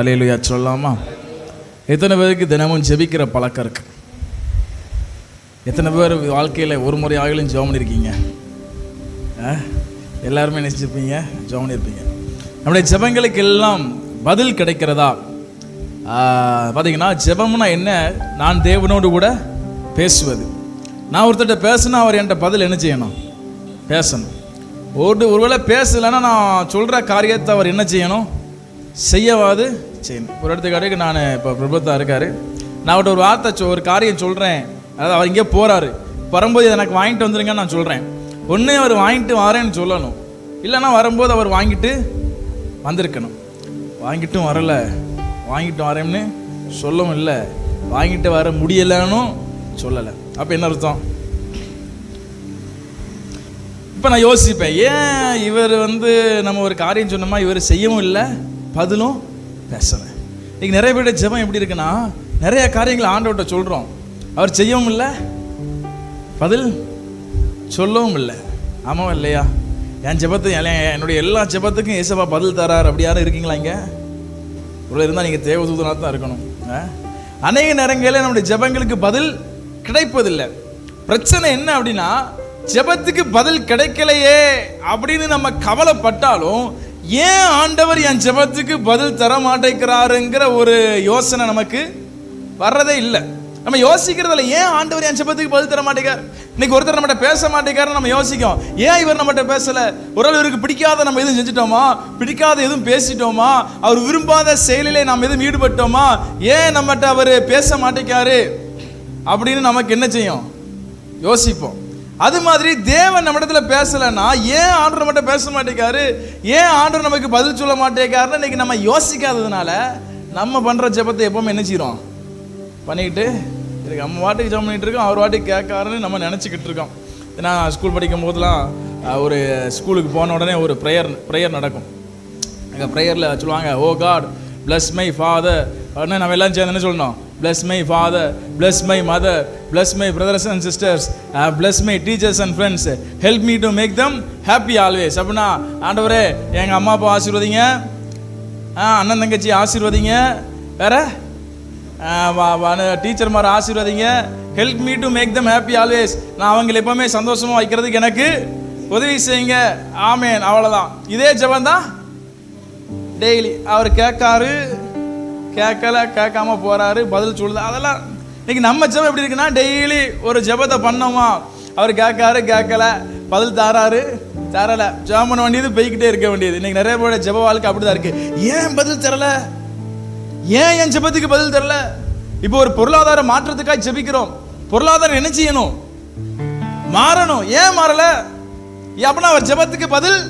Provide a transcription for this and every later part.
அல்லேலூயா சொல்லலாமா? எத்தனை பேருக்கு தினமும் ஜெபிக்கிற பழக்கம் இருக்கு? எத்தனை பேர் வாழ்க்கையில் ஒரு முறை ஆகலும் ஜெபம் பண்ணியிருக்கீங்க? எல்லாருமே நினைச்சிருப்பீங்க, ஜெபம் பண்ணியிருப்பீங்க. நம்முடைய ஜெபங்களுக்கு எல்லாம் பதில் கிடைக்கிறதா? பார்த்தீங்கன்னா ஜெபம்னா என்ன? நான் தேவனோடு கூட பேசுவது. நான் ஒருத்தர்கிட்ட பேசினா அவர் என்கிட்ட பதில் என்ன செய்யணும்? பேசணும். ஒருவேளை பேசலைன்னா நான் சொல்கிற காரியத்தை அவர் என்ன செய்யணும்? செய்யவாது செய்யணும். ஒரு இடத்துக்காட்டுக்கு நான் இப்போ பிரபுத்தா இருக்கார், நான் அவர்கிட்ட ஒரு வார்த்தை ஒரு காரியம் சொல்கிறேன், அதாவது அவர் இங்கே போகிறாரு, வரும்போது எனக்கு வாங்கிட்டு வந்துடுங்கன்னு நான் சொல்கிறேன். ஒன்று அவர் வாங்கிட்டு வரேன்னு சொல்லணும், இல்லைன்னா வரும்போது அவர் வாங்கிட்டு வந்திருக்கணும். வாங்கிட்டும் வரலை, வாங்கிட்டு வரேன்னு சொல்லவும் இல்லை, வாங்கிட்டு வர முடியலைன்னு சொல்லலை. அப்போ என்ன அர்த்தம்? இப்போ நான் யோசிப்பேன், ஏன் இவர் நம்ம ஒரு காரியம் சொன்னோமா, இவர் செய்யவும் இல்லை, பதிலும் பேசலை. இன்னைக்கு நிறைய பேருடைய ஜெபம் எப்படி இருக்குன்னா, நிறைய காரியங்களை ஆண்டவர்கிட்ட சொல்கிறோம், அவர் செய்யவும் இல்லை, பதில் சொல்லவும் இல்லை. ஆமாம் இல்லையா? என் ஜெபத்தை, என்னுடைய எல்லா ஜெபத்துக்கும் ஏசப்பா பதில் தரார். அப்படி யாரும் இருக்கீங்களா இங்கே? இவ்வளோ இருந்தால் நீங்கள் தேவதூதனாக தான் இருக்கணும். அநேக நேரங்களில் நம்முடைய ஜெபங்களுக்கு பதில் கிடைப்பதில்லை. பிரச்சனை என்ன அப்படின்னா, ஜெபத்துக்கு பதில் கிடைக்கலையே அப்படின்னு நம்ம கவலைப்பட்டாலும், ஏன் ஆண்டவர் என் ஜெபத்துக்கு பதில் தர மாட்டேங்கிறாருங்கிற ஒரு யோசனை நமக்கு வர்றதே இல்லை. நம்ம யோசிக்கிறதில்ல, ஏன் ஆண்டவர் என் ஜெபத்துக்கு பதில் தர மாட்டேங்கார். இன்னைக்கு ஒருத்தர் நம்மகிட்ட பேச மாட்டேங்காருன்னு நம்ம யோசிக்கும், ஏன் இவர் நம்மகிட்ட பேசலை? ஒரு இவருக்கு பிடிக்காத நம்ம எதுவும் செஞ்சிட்டோமா, பிடிக்காத எதுவும் பேசிட்டோமா, அவர் விரும்பாத செயலிலே நாம் எதுவும் ஈடுபட்டோமா, ஏன் நம்மகிட்ட அவர் பேச மாட்டேங்காரு அப்படின்னு நமக்கு என்ன செய்யும்? யோசிப்போம். அது மாதிரி தேவன் நம்ம இடத்துல பேசலைன்னா, ஏன் ஆண்டவர் நம்மகிட்ட பேச மாட்டேங்காரு, ஏன் ஆண்டவர் நமக்கு பதில் சொல்ல மாட்டேங்காருன்னு இன்னைக்கு நம்ம யோசிக்காததுனால நம்ம பண்ணுற ஜெபத்தை எப்பவுமே என்ன செய்கிறோம்? பண்ணிக்கிட்டு இருக்கு. நம்ம வாட்டுக்கு ஜெபம் பண்ணிகிட்டு இருக்கோம், அவர் வாட்டுக்கு கேட்காருன்னு நம்ம நினச்சிக்கிட்டு இருக்கோம். ஏன்னா ஸ்கூல் படிக்கும் போதெல்லாம் ஒரு ஸ்கூலுக்கு போன உடனே ஒரு ப்ரேயர் நடக்கும். எங்கள் ப்ரேயரில் சொல்லுவாங்க, ஓ காட் bless my father. உடனே நம்ம எல்லாம் சேர்ந்து என்ன சொல்லணும்? bless my father, bless my mother, bless my brothers and sisters, bless my teachers and friends, help me to make them happy always. அப்படின்னா, ஆண்டவரே எங்கள் அம்மா அப்பா ஆசீர்வதிங்க, அண்ணன் தங்கச்சி ஆசீர்வதிங்க, வேற டீச்சர் மாதிரி ஆசீர்வதிங்க, help me to make them happy always. நான் அவங்களை எப்பவுமே சந்தோஷமாக வைக்கிறதுக்கு எனக்கு உதவி செய்யுங்க. ஆமேன். அவ்வளோதான். இதே ஜெபம் தான் டெய்லி. அவர் கேட்காரு, கேட்கல, கேட்காம போறாரு, பதில் சொல்லுது. அதெல்லாம் இன்னைக்கு நம்ம ஜெபம் எப்படி இருக்குன்னா, டெய்லி ஒரு ஜெபத்தை பண்ணோமா, அவர் கேட்காரு, கேட்கல, பதில் தாராரு, தரல, ஜெபம் பண்ண வேண்டியது, போய்கிட்டே இருக்க வேண்டியது. இன்னைக்கு நிறைய பேருடைய ஜெப வாழ்க்கை அப்படிதான் இருக்கு. ஏன் பதில் தரல? ஏன் என் ஜெபத்துக்கு பதில் தரல? இப்போ ஒரு பொருளாதார மாற்றத்துக்காக ஜெபிக்கிறோம், பொருளாதாரம் என்ன செய்யணும்? மாறணும். ஏன் மாறல? அப்படின்னா அவர் ஜெபத்துக்கு பதில்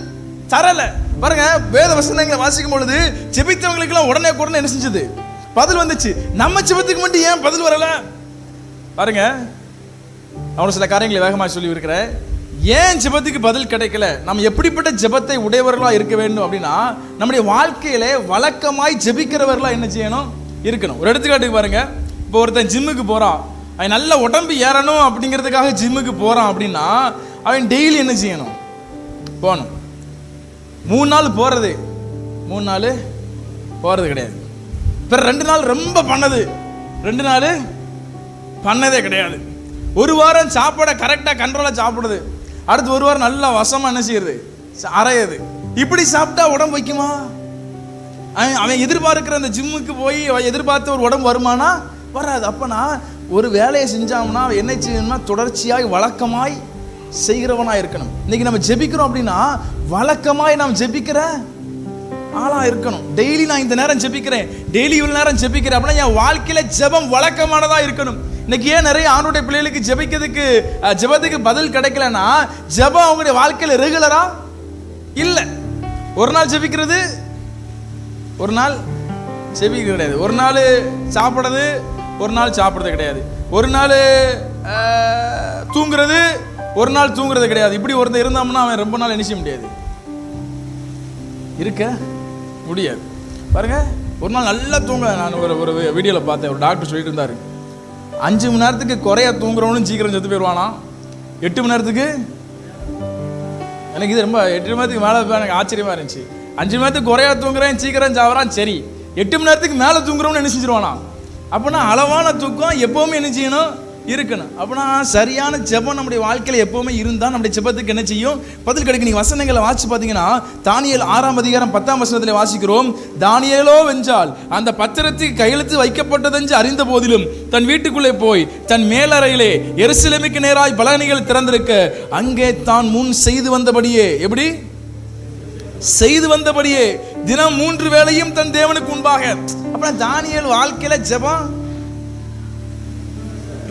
தரல. பாருங்க, வேத வசனங்களை வாசிக்கும் பொழுது ஜெபித்தவங்களுக்கு எல்லாம் உடனே என்ன செஞ்சது? பதில் வந்துச்சு. நம்ம ஜெபத்துக்கு மட்டும் ஏன் பதில் வரல? பாருங்க, அவனு சில காரியங்களை வேகமாக சொல்லி இருக்கிறேன். ஏன் ஜெபத்துக்கு பதில் கிடைக்கல? நம்ம எப்படிப்பட்ட ஜெபத்தை உடையவர்களா இருக்க வேண்டும் அப்படின்னா, நம்முடைய வாழ்க்கையிலே வழக்கமாய் ஜெபிக்கிறவர்களா என்ன செய்யணும்? இருக்கணும். ஒரு எடுத்துக்காட்டுக்கு பாருங்க, இப்போ ஒருத்தன் ஜிம்முக்கு போறான், அவன் நல்ல உடம்பு ஏறணும் அப்படிங்கிறதுக்காக ஜிம்முக்கு போறான் அப்படின்னா, அவன் டெய்லி என்ன செய்யணும்? போகணும். 3 நாள் போறது, 3 நாள் போறது கிடையாது. இப்போ 2 நாள் ரொம்ப பண்ணது, 2 நாள் பண்ணதே கிடையாது. 1 வாரம் சாப்பாடை கரெக்டாக கண்ட்ரோலாக சாப்பிடுது, அடுத்து 1 வாரம் நல்லா வசமாக என்ன செய்யுது? அரையுது. இப்படி சாப்பிட்டா உடம்பு வைக்குமா? அவன் எதிர்பார்க்கிற அந்த ஜிம்முக்கு போய் எதிர்பார்த்த ஒரு உடம்பு வருமானா? வராது. அப்பனா ஒரு வேலையை செஞ்சாங்கன்னா என்ன செய்யணும்னா, தொடர்ச்சியாய் வழக்கமாய் செய்கிறவனாக இருக்கணும். இன்னைக்கு நம்ம ஜெபிக்கிறோம் அப்படின்னா, வழக்கமாய் நாம் ஜெபிக்கிற ஆளா இருக்கணும். டெய்லி நான் இந்த நேரம் ஜெபிக்கிறேன், டெய்லி இவ்வளவு நேரம் ஜெபிக்கிறேன் அப்படின்னா என் வாழ்க்கையில ஜெபம் வழக்கமானதா இருக்கணும். இன்னைக்கு ஏன் நிறைய ஆணுடைய பிள்ளைகளுக்கு ஜெபத்துக்கு பதில் கிடைக்கலன்னா, ஜெபம் அவங்களுடைய வாழ்க்கையில ரெகுலரா இல்ல. ஒரு நாள் ஜெபிக்கிறது, ஒரு நாள் ஜெபிக்கிறது கிடையாது. ஒரு நாள் சாப்பிடுறது, ஒரு நாள் சாப்பிடுறது கிடையாது. ஒரு நாள் தூங்குறது, ஒரு நாள் தூங்குறது கிடையாது. இப்படி ஒருத்தர் இருந்தாம்னா அவன் ரொம்ப நாள் என்ன செய்ய முடியாது? இருக்க முடியாது. பாருங்க, ஒரு நாள் நல்லா தூங்க, நான் ஒரு வீடியோவில் பார்த்தேன், ஒரு டாக்டர் சொல்லிட்டு இருந்தாரு, 5 மணி நேரத்துக்கு குறைய தூங்குறவனும் சீக்கிரம் செத்து போயிடுவானா, 8 மணி நேரத்துக்கு. எனக்கு இது ரொம்ப 8 மணி நேரத்துக்கு மேலே எனக்கு ஆச்சரியமா இருந்துச்சு. 5 மணி நேரத்துக்கு குறையா தூங்குறேன், சீக்கிரம் சாவறான், சரி. 8 மணி நேரத்துக்கு மேலே தூங்குறோம்னு என்ன செஞ்சிருவானா? அப்போனா அளவான தூக்கம் எப்போவுமே என்ன செய்யணும்? இருக்கணும். அப்போனா சரியான ஜெபம் நம்முடைய வாழ்க்கையில் எப்போவுமே இருந்தால் நம்முடைய ஜெபத்துக்கு என்ன செய்யும்? பதில் கிடைக்கும். நீங்கள் வசனங்களை வாசிச்சு பார்த்தீங்கன்னா தானியேல் 6ஆம் அதிகாரம் 10ஆம் வசனத்தில் வாசிக்கிறோம், தானியேலோ வென்றால் அந்த பத்திரத்துக்கு கையெழுத்து வைக்கப்பட்டதென்று அறிந்த போதிலும் தன் வீட்டுக்குள்ளே போய் தன் மேலறையிலே எருசலேமுக்கு நேராய் பலகணிகள் திறந்திருக்க அங்கே தான் முன் செய்து வந்தபடியே, எப்படி செய்து வந்தபடியே தினம் 3 வேளையும் தன் தேவனுக்கு முன்பாக. அப்புறம் தானியேல் வாழ்க்கையில ஜெபம்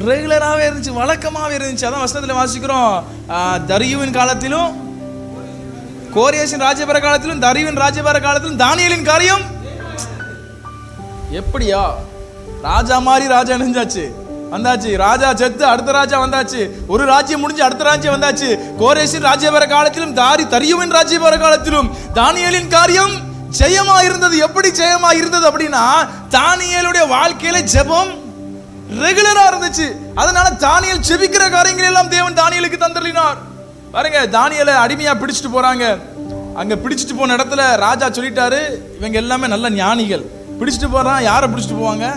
ரெகுலராகவே இருந்துச்சு, வழக்கமாகவே இருந்துச்சு. அதான் வசனத்தில் வாசிக்கிறோம், தரியுவின் காலத்திலும் கோரேசின் ராஜ்யபார காலத்திலும் தரியுவின் ராஜ்யபார காலத்திலும் தானியேலின் காரியம் எப்படியா? ராஜா மாதிரி ராஜா நினைஞ்சாச்சு, வந்தாச்சு. ராஜா செத்து அடுத்த ராஜா வந்தாச்சு. ஒரு ராஜ்யம் முடிஞ்சு அடுத்த ராஜ்யம் வந்தாச்சு. கோரேசின் ராஜ்யபார காலத்திலும் தரியுவின் ராஜ்யபார காலத்திலும் தானியேலின் காரியம் ஜெயமா இருந்தது. எப்படி ஜெயமா இருந்தது அப்படின்னா, தானியேலுடைய வாழ்க்கையில ஜெபம் ரெகுலரா இருந்துச்சு. அதனால தானியேல் ஜெபிக்கிற காரியங்கள் எல்லாம் தேவன் தானியேலுக்கு தந்தருளினார். பாருங்க, தானியேலை அடிமையா பிடிச்சிட்டு போறாங்க. அங்க பிடிச்சிட்டு போன இடத்துல ராஜா சொல்லிட்டாரு, இவங்க எல்லாமே நல்ல ஞானிகள். பிடிச்சிட்டு போறான். யாரை பிடிச்சிட்டு போவாங்க?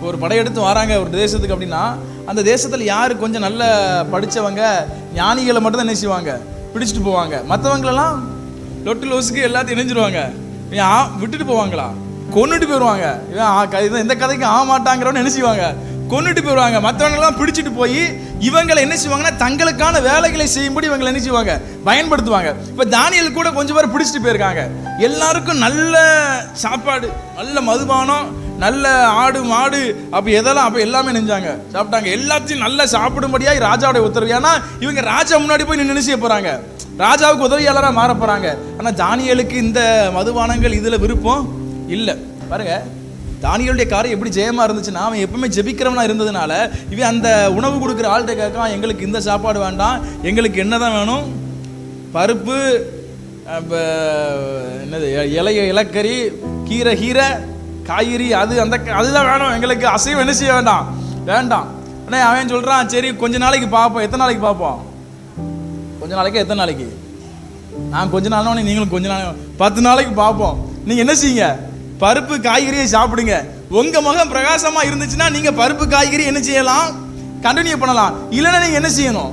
ஒரு படையெடுத்து வராங்க ஒரு தேசத்துக்கு அப்படின்னா, அந்த தேசத்துல யாரு கொஞ்சம் நல்ல படிச்சவங்க ஞானிகளை மட்டும் தான் என்ன செய்வாங்க? பிடிச்சிட்டு போவாங்க. மற்றவங்களெல்லாம் லொட்டு லோசுக்கு எல்லாத்தையும் இணைஞ்சிருவாங்க. விட்டுட்டு போவாங்களா? கொன்னுட்டு போயிடுவாங்க. எந்த கதைக்கு ஆக மாட்டாங்கிறவன்னு என்ன செய்வாங்க? கொன்னுட்டு போயிடுவாங்க. மற்றவங்கெல்லாம் பிடிச்சிட்டு போய் இவங்களை என்ன செய்வாங்கன்னா தங்களுக்கான வேலைகளை செய்யும்படி இவங்களை என்ன செய்வாங்க? பயன்படுத்துவாங்க. இப்போ தானியேல் கூட கொஞ்சம் பேர் பிடிச்சிட்டு போயிருக்காங்க. எல்லாருக்கும் நல்ல சாப்பாடு, நல்ல மதுபானம், நல்ல ஆடு மாடு, அப்போ எதெல்லாம் அப்போ எல்லாமே நெஞ்சாங்க, சாப்பிட்டாங்க. எல்லாத்தையும் நல்லா சாப்பிடும்படியாக ராஜாவுடைய உத்தரவு. ஏன்னா இவங்க ராஜா முன்னாடி போய் நின்று செய்ய போகிறாங்க, ராஜாவுக்கு உதவியாளராக மாற போகிறாங்க. ஆனால் தானியேலுக்கு இந்த மதுபானங்கள் இதில் விருப்பம் இல்லை. பாருங்க, தானியேலுடைய காரியம் எப்படி ஜெயமா இருந்துச்சுன்னா, அவன் எப்பவுமே ஜெபிக்கிறவனா இருந்ததுனால இவன் அந்த உணவு கொடுக்குற ஆள்கிட்ட கேட்கான், எங்களுக்கு இந்த சாப்பாடு வேண்டாம், எங்களுக்கு என்னதான் வேணும்? பருப்பு, என்னது இலக்கறி, கீரை காய்கறி, அதுதான் வேணும், எங்களுக்கு அசைவம் என்ன செய்ய வேண்டாம் ஆனால் அவன் சொல்றான், சரி கொஞ்ச நாளைக்கு பார்ப்போம். எத்தனை நாளைக்கு பார்ப்போம்? கொஞ்ச நாளைக்கு. எத்தனை நாளைக்கு? நான் கொஞ்ச நாள், நீங்களும் கொஞ்ச நாள், 10 நாளைக்கு பார்ப்போம். நீங்க என்ன செய்யுங்க? பருப்பு காய்கறியை சாப்பிடுங்க. உங்க முகம் பிரகாசமா இருந்துச்சுன்னா நீங்க பருப்பு காய்கறி என்ன செய்யலாம்? கண்டினியூ பண்ணலாம். இல்லைன்னா நீங்க என்ன செய்யணும்?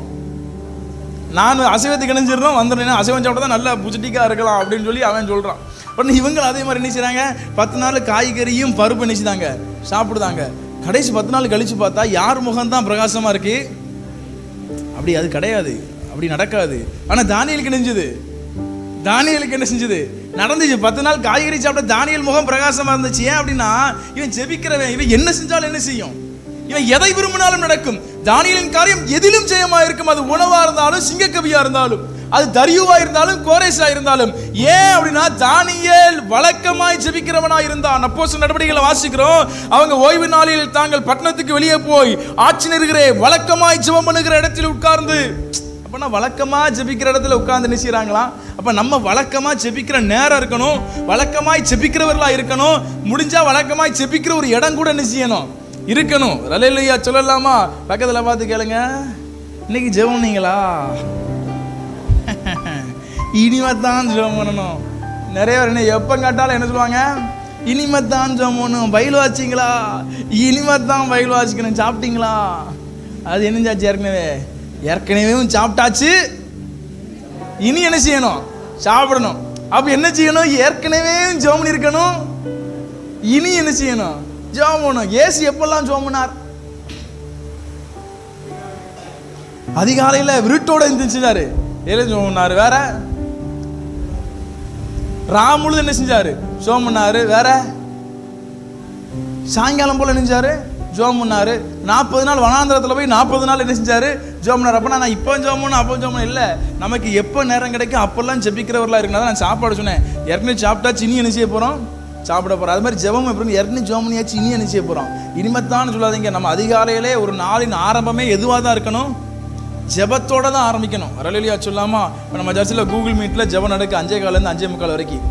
நான் அசைவத்துக்கு இணைஞ்சிடணும், வந்துடுறேன், அசைவம் சாப்பிட்டா தான் நல்லா புஜட்டிக்கா இருக்கலாம் அப்படின்னு சொல்லி அவன் சொல்றான். பட் இவங்க அதே மாதிரி என்ன செய்றாங்க? 10 நாள் காய்கறியும் பருப்பு நினைச்சுதாங்க சாப்பிடுதாங்க. கடைசி 10 நாள் கழிச்சு பார்த்தா யார் முகம் தான் பிரகாசமா இருக்கு? அப்படி அது கிடையாது, அப்படி நடக்காது. ஆனா தானியேலுக்கு நெஞ்சது, தானியேலுக்கு என்ன செஞ்சது? நடந்துச்சு. 10 நாள் காய்கறி சாப்பிட்ட தானியேல் முகம் பிரகாசமா இருந்துச்சு. ஏன் அப்படின்னா, இவன் ஜெபிக்கிறவன், இவன் என்ன செஞ்சாலும் என்ன செய்யும்? இவன் எதை விரும்பினாலும் நடக்கும். தானியேலின் காரியம் எதிலும் ஜெயமா இருக்கும். அது உணவா இருந்தாலும், சிங்கக்கவியா இருந்தாலும், அது தரியுவா இருந்தாலும், கோரேசா இருந்தாலும். ஏன் அப்படின்னா, தானியேல் வழக்கமாய் ஜெபிக்கிறவனா இருந்தான். அப்போஸ்தலர் நடவடிக்கைகளை வாசிக்கிறோம், அவங்க ஓய்வு நாளில் தாங்கள் பட்டணத்துக்கு வெளியே போய் ஆட்சியருகிற வழக்கமாய் ஜெபம் பண்ணுகிற இடத்தில் உட்கார்ந்து. அப்பனா வழக்கமா ஜெபிக்கிற இடத்துல உட்கார்ந்து நினைச்சாங்களாம். அப்ப நம்ம வழக்கமா ஜெபிக்கிற நேரம் இருக்கணும், வழக்கமாய் ஜெபிக்கிறவர்களா இருக்கணும். முடிஞ்சா வழக்கமாய் ஜெபிக்கிற ஒரு இடம் கூட என்ன செய்யணும்? இருக்கணும். அல்லேலூயா சொல்லலாமா? பக்கத்துல பார்த்து கேளுங்க, இன்னைக்கு ஜெபம் நீங்களா? இனிமேதான் ஜெபம் பண்ணணும். நிறைய பேர் என்ன எப்ப கேட்டாலும் என்ன சொல்லுவாங்க? இனிமேதான் ஜெபம் பண்ணணும். பைபிள் வாசிங்களா? இனிமேதான் பைபிள் வாசிக்கணும். சாப்பிட்டீங்களா? அது என்னஞ்சாச்சு? ஏற்கனவே சாப்பிட்டாச்சு, இனி என்ன செய்யணும்? சாப்பிடணும். அப்ப என்ன செய்யணும்? ஏற்கனவே ஜெபம் பண்ணிருக்கணும், இனி என்ன செய்யணும்? ஜெபம் பண்ணணும். இயேசு எப்பெல்லாம் ஜெபம் பண்ணார்? அதிகாலையில விருட்டோட இருந்துச்சாரு, ஜெபம் பண்ணாரு. வேற ராமுழுது என்ன செஞ்சாரு? ஜெபம் பண்ணாரு. வேற சாயங்காலம் போல நினைச்சாரு, ஜெபம் பண்ணாரு. 40 நாள் வனாந்திரத்தில் போய் 40 நாள் என்ன செஞ்சாரு? ஜெபம் பண்ணார். அப்போ நான் இப்போ ஜெபம் பண்ணணும், அப்போ ஜெபம் பண்ண இல்லை, நமக்கு எப்போ நேரம் கிடைக்கும் அப்பெல்லாம் ஜெபிக்கிறவர்களாக இருக்குன்னா நான் சாப்பாடு சொன்னேன். ஏற்கனவே சாப்பிட்டாச்சு, இனி என்ன செய்ய போகிறோம்? சாப்பிட போகிறோம். அது மாதிரி ஜெபம் எப்படி? ஏற்கனவே ஜெபம் பண்ணியாச்சு, இனி என்ன செய்ய போகிறோம்? இனிமேத்தான் சொல்லாதீங்க. நம்ம அதிகாலையிலே ஒரு நாளின் ஆரம்பமே எதுவாக தான் இருக்கணும்? ஜெபத்தோட தான் ஆரம்பிக்கணும். அல்லேலூயா சொல்லாமா? இப்போ நம்ம சர்ச்சில் கூகுள் மீட்டில் ஜெபம் நடக்கு 5:15 5:45 வரைக்கும்.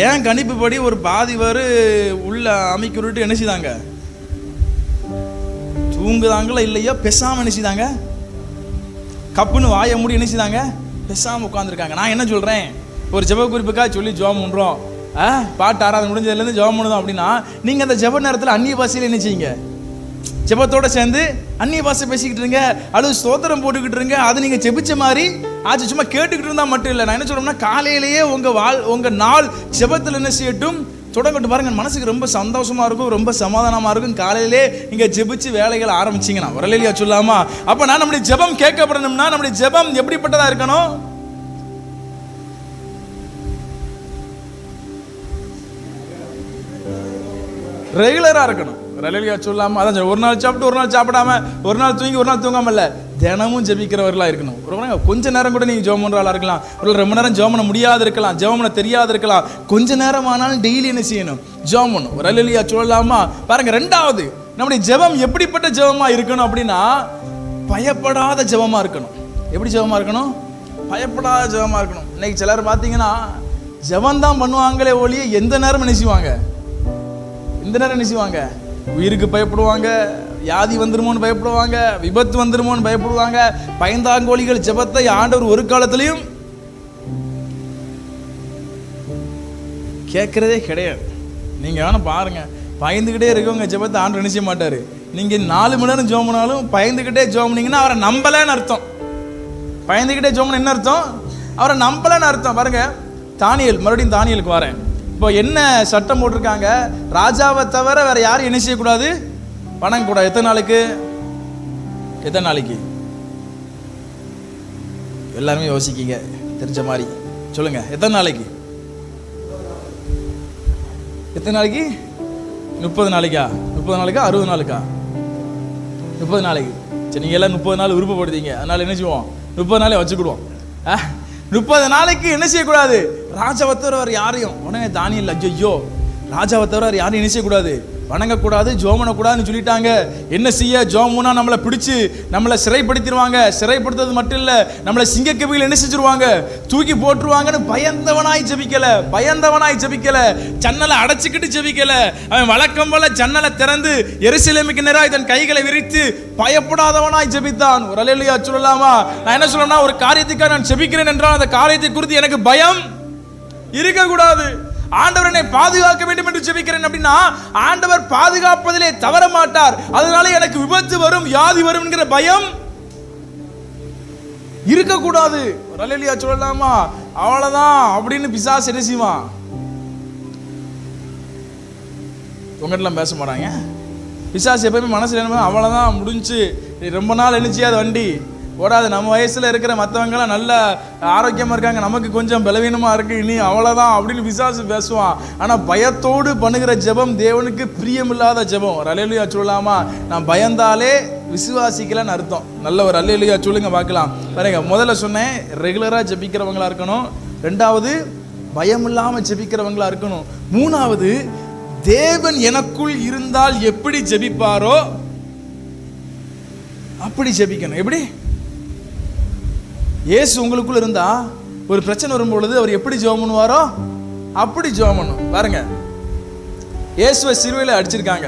ஏன் கணிப்பு படி ஒரு பாதி பேர் உள்ள அமைக்க விட்டு என்ன செய்தாங்க? தூங்குதாங்களா இல்லையோ பெசாம என்ன செய்தாங்க? கப்புன்னு வாயை மூடி என்ன செய்தாங்க? பெசாம உட்காந்துருக்காங்க. நான் என்ன சொல்றேன்? ஒரு ஜெப குறிப்புக்காக சொல்லி ஜெபம் பண்றோம். பாட்டு ஆராதனை முடிஞ்சதுலேருந்து ஜெபம் பண்ணுதோம் அப்படின்னா நீங்கள் அந்த ஜெப நேரத்தில் அந்நிய பாஷையில் என்ன செய்யுங்க, ஜெபத்தோட சேர்ந்து அந்நிய பாஷை பேசிக்கிட்டு இருங்க, அல்லது ஸ்தோத்திரம் போட்டுக்கிட்டு இருங்க. அது நீங்கள் ஜெபிச்ச மாதிரி ஆச்சு. சும்மா கேட்டுக்கிட்டு இருந்தால் மட்டும் இல்லை. நான் என்ன சொல்கிறேன்னா, காலையிலேயே உங்கள் நாள் ஜெபத்தில் என்ன செய்யட்டும், தொடங்கட்டும். பாருங்க, மனசுக்கு ரொம்ப சந்தோஷமா இருக்கும், ரொம்ப சமாதானமா இருக்கும். காலையிலே நீங்க ஜெபிச்சு வேலைகளை ஆரம்பிச்சீங்கன்னா வரலையா சொல்லாமா? அப்ப நான் நம்முடைய ஜெபம் கேட்கப்படணும்னா நம்முடைய ஜெபம் எப்படிப்பட்டதா இருக்கணும்? ரெகுலரா இருக்கணும். வரலையா சொல்லாமா? அதான் ஒரு நாள் சாப்பிட்டு ஒரு நாள் சாப்பிடாம, ஒரு நாள் தூங்கி ஒரு நாள் தூங்காம இல்ல, தினமும் ஜெபிக்கிறவர்களா இருக்கணும். கொஞ்ச நேரம் கூட நீங்க ஜெபம் பண்ற ஆளா இருக்கலாம், ஒரு ரொம்ப நேரம் ஜெபம் பண்ண முடியாது இருக்கலாம், ஜெபம் பண்ண தெரியாது இருக்கலாம். கொஞ்ச நேரம் ஆனாலும் டெய்லி என்ன செய்யணும், ஜெபம் பண்ணணும். வரலையா சொல்லலாமா? பாருங்க, ரெண்டாவது நம்முடைய ஜெபம் எப்படிப்பட்ட ஜெபமா இருக்கணும் அப்படின்னா, பயப்படாத ஜெபமா இருக்கணும். எப்படி ஜெபமா இருக்கணும்? பயப்படாத ஜெபமா இருக்கணும். இன்னைக்கு சிலர் பார்த்தீங்கன்னா ஜெபம் தான் பண்ணுவாங்களே ஒழிய எந்த நேரம் என்ன செய்வாங்க, இந்த நேரம் என்ன செய்வாங்க, உயிருக்கு பயப்படுவாங்க, வியாதி வந்துருமோன்னு பயப்படுவாங்க, விபத்து வந்துருமோன்னு பயப்படுவாங்க. பயந்தாங்கோலிகள் ஜெபத்தை ஆண்டவர் ஒரு காலத்திலையும் கேட்கறதே கிடையாது. நீங்க வேணா பாருங்க, பயந்துகிட்டே இருக்கவங்க ஜெபத்தை ஆண்டவர் நினைச்ச மாட்டாரு. நீங்க 4 மணி நேரம் ஜெபம் பண்ணாலும் பயந்துகிட்டே ஜெபம் பண்ணீங்கன்னா அவரை நம்பலன்னு அர்த்தம். பயந்துகிட்டே ஜெபம் பண்ண என்ன அர்த்தம்? அவரை நம்பலன்னு அர்த்தம். பாருங்க, தானியேல், மறுபடியும் தானியேலுக்கு வரேன். இப்போ என்ன சட்டம் போட்டிருக்காங்க, ராஜாவை தவிர வேற யாரும் என்ன செய்யக்கூடாது, வணங்கக்கூடாது. எத்தனை நாளைக்கு? எத்தனை நாளைக்கு? எல்லாருமே யோசிக்கிங்க, தெரிஞ்ச மாதிரி சொல்லுங்க. எத்தனை நாளைக்கு? எத்தனை நாளைக்கு? 30 நாளைக்கா? 30 நாளைக்கா? 60 நாளுக்கா? 30 நாளைக்கு. சரி, நீங்க எல்லாம் 30 நாள் விருப்பப்படுத்தீங்க, அதனால என்ன செய்வோம், 30 நாளே வச்சுக்கிடுவோம். 30 நாளைக்கு என்ன செய்யக்கூடாது, ராஜாவை தவிர யாரையும் உடனே தானியேல், ஐயோ ராஜாவை தவிர யாரையும் என்ன செய்யக்கூடாது, வணங்கக்கூடாது, ஜெபம் பண்ணக்கூடாதுன்னு சொல்லிட்டாங்க. என்ன செய்ய, ஜெபம்னா நம்மளை பிடிச்சு நம்மளை சிறைப்படுத்திடுவாங்க. சிறைப்படுத்துறது மட்டும் இல்லை, நம்மளை சிங்கக்கவியில் என்ன செஞ்சிருவாங்க, தூக்கி போட்டுருவாங்கன்னு பயந்தவனாய் ஜெபிக்கல. ஜன்னலை அடைச்சிக்கிட்டு ஜெபிக்கல. அவன் வழக்கம் போல ஜன்னலை திறந்து எருசலேமுக்கு நேராக தன் கைகளை விரித்து பயப்படாதவனாய் ஜெபித்தான். ஒரு அல்லேலூயா சொல்லலாமா? நான் என்ன சொல்றேன்னா, ஒரு காரியத்துக்காக நான் ஜெபிக்கிறேன் என்றால் அந்த காரியத்தை குறித்து எனக்கு பயம் இருக்கக்கூடாது. ஆண்டவர் என்னை பாதுகாக்க வேண்டும் என்று ஜெபிக்கிறேன் அப்படின்னா, ஆண்டவர் பாதுகாப்பதிலே தவற மாட்டார். அதனால எனக்கு விபத்து வரும், வியாதி வரும் என்கிற பயம் இருக்கக்கூடாது. ஒரு அல்லேலூயா சொல்லலாமா? அவ்வளவுதான் அப்படின்னு பிசாசு என்ன செய்வான், உங்ககிட்டலாம் பேச மாட்டாங்க. பிசாசு எப்பவுமே மனசுல என்ன, அவ்வளவுதான் முடிஞ்சு, ரொம்ப நாள் என்ன செய்யாது, வண்டி ஓடாது. நம்ம வயசுல இருக்கிற மற்றவங்கலாம் நல்ல ஆரோக்கியமா இருக்காங்க, நமக்கு கொஞ்சம் பலவீனமா இருக்கு, இனி அவ்வளவுதான் அப்படின்னு பிசாசு பேசுவான். ஆனா பயத்தோடு பண்ணுகிற ஜெபம் தேவனுக்கு பிரியமில்லாத ஜெபம். ஒரு அல்லேலூயா சொல்லலாமா? நான் பயந்தாலே விசுவாசிக்கலன்னு அர்த்தம். நல்ல ஒரு அல்லேலூயா சொல்லுங்க பார்க்கலாம். பாருங்க, முதல்ல சொன்னேன் ரெகுலரா ஜெபிக்கிறவங்களா இருக்கணும். ரெண்டாவது பயம் இல்லாம ஜெபிக்கிறவங்களா இருக்கணும். மூணாவது தேவன் எனக்குள் இருந்தால் எப்படி ஜெபிப்பாரோ அப்படி ஜெபிக்கணும். எப்படி? இயேசு உங்களுக்குள்ள இருந்தா ஒரு பிரச்சனை வரும்பொழுது அவர் எப்படி ஜெபம் பண்ணுவாரோ அப்படி ஜெபம் பண்ணணும். பாருங்க, இயேசுவை சிலுவையில் அடிச்சிருக்காங்க.